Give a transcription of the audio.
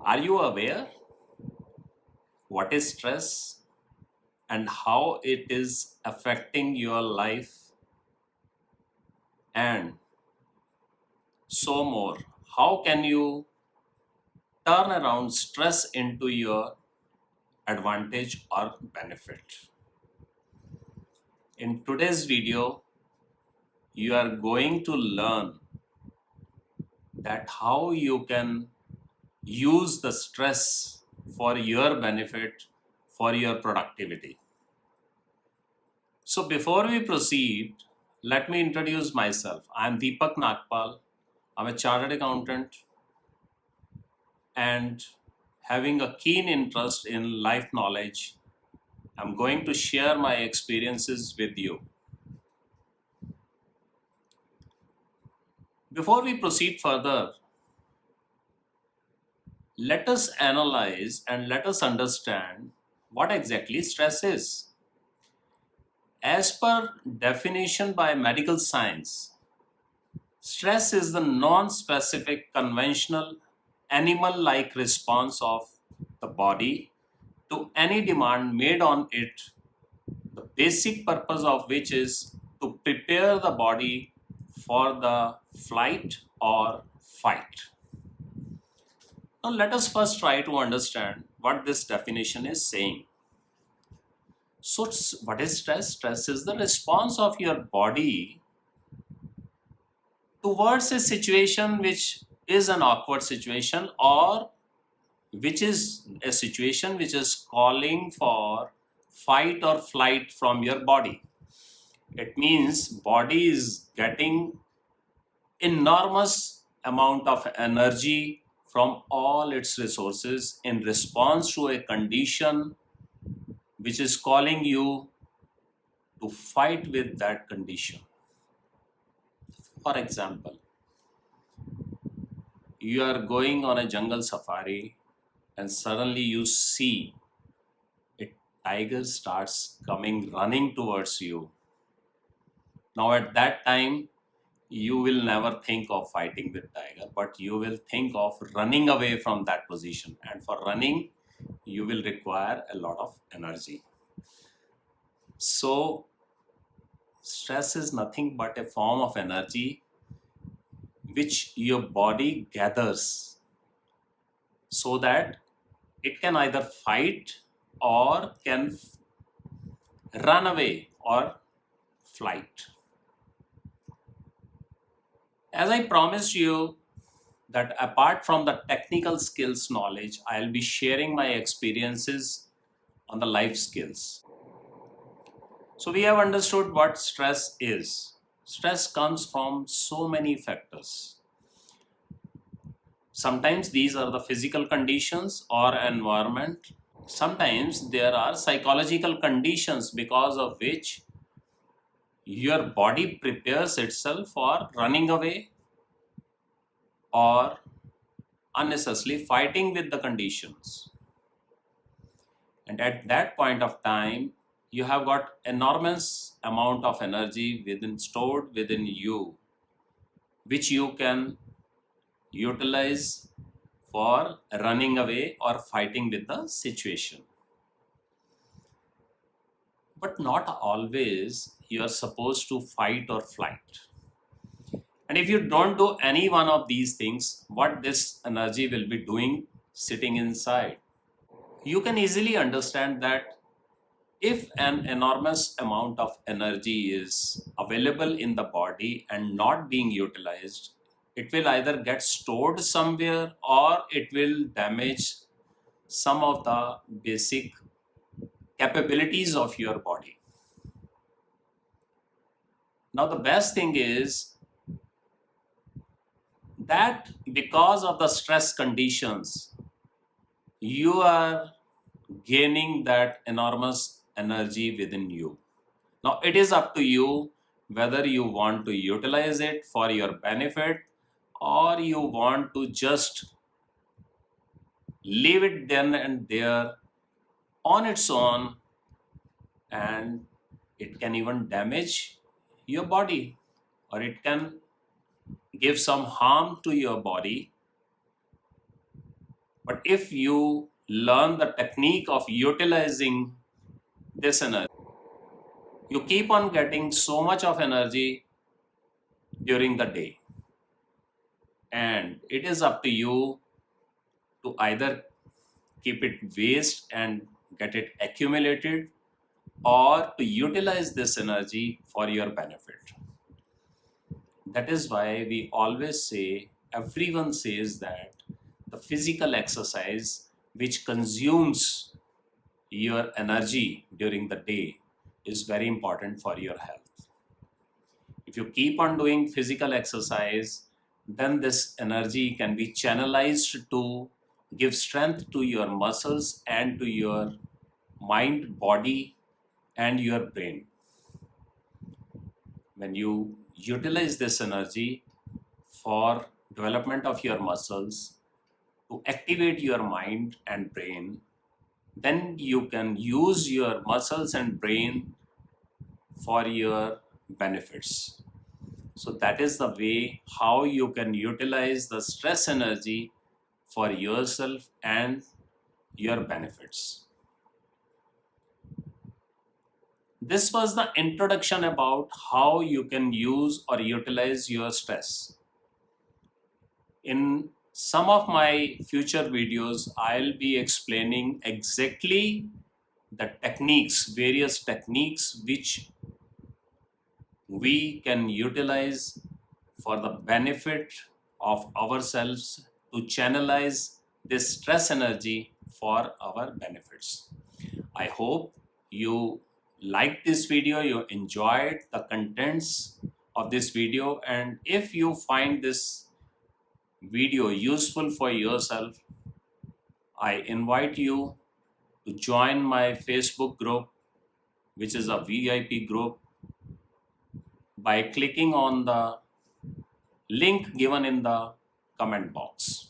Are you aware what is stress and how it is affecting your life? And so more, how can you turn around stress into your advantage or benefit? In today's video, you are going to learn that how you can use the stress for your benefit, for your productivity. So before we proceed, let me introduce myself. I am Deepak Nagpal. I'm a chartered accountant and having a keen interest in life knowledge, I'm going to share my experiences with you. Before we proceed further, let us analyze and let us understand what exactly stress is. As per definition by medical science, stress is the non-specific conventional animal-like response of the body to any demand made on it, the basic purpose of which is to prepare the body for the flight or fight. Now let us first try to understand what this definition is saying. So what is stress? Stress is the response of your body towards a situation which is an awkward situation or which is a situation which is calling for fight or flight from your body. It means body is getting enormous amount of energy from all its resources in response to a condition which is calling you to fight with that condition. For example, you are going on a jungle safari and suddenly you see a tiger starts coming running towards you. Now at that time, you will never think of fighting with tiger, but you will think of running away from that position. And for running, you will require a lot of energy. So stress is nothing but a form of energy which your body gathers so that it can either fight or can run away or flight. As I promised you that apart from the technical skills knowledge, I'll be sharing my experiences on the life skills. So we have understood what stress is. Stress comes from so many factors. Sometimes these are the physical conditions or environment. Sometimes there are psychological conditions because of which your body prepares itself for running away or unnecessarily fighting with the conditions. And at that point of time, you have got enormous amount of energy stored within you, which you can utilize for running away or fighting with the situation. But not always you are supposed to fight or flight. And if you don't do any one of these things, what this energy will be doing sitting inside? You can easily understand that if an enormous amount of energy is available in the body and not being utilized, it will either get stored somewhere or it will damage some of the basic capabilities of your body. Now, the best thing is that because of the stress conditions, you are gaining that enormous energy within you. Now, it is up to you whether you want to utilize it for your benefit or you want to just leave it then and there on its own, and it can even damage your body or it can give some harm to your body But if you learn the technique of utilizing this energy, you keep on getting so much of energy during the day. And it is up to you to either keep it waste and get it accumulated, or to utilize this energy for your benefit. That is why we always say, everyone says that the physical exercise which consumes your energy during the day is very important for your health. If you keep on doing physical exercise, then this energy can be channelized to give strength to your muscles and to your mind, body, and your brain. When you utilize this energy for development of your muscles, to activate your mind and brain, then you can use your muscles and brain for your benefits. So that is the way how you can utilize the stress energy for yourself and your benefits. This was the introduction about how you can use or utilize your stress. In some of my future videos, I'll be explaining exactly the techniques, various techniques which we can utilize for the benefit of ourselves to channelize this stress energy for our benefits. I hope you liked this video, you enjoyed the contents of this video, and if you find this video useful for yourself, I invite you to join my Facebook group, which is a VIP group, by clicking on the link given in the comment box.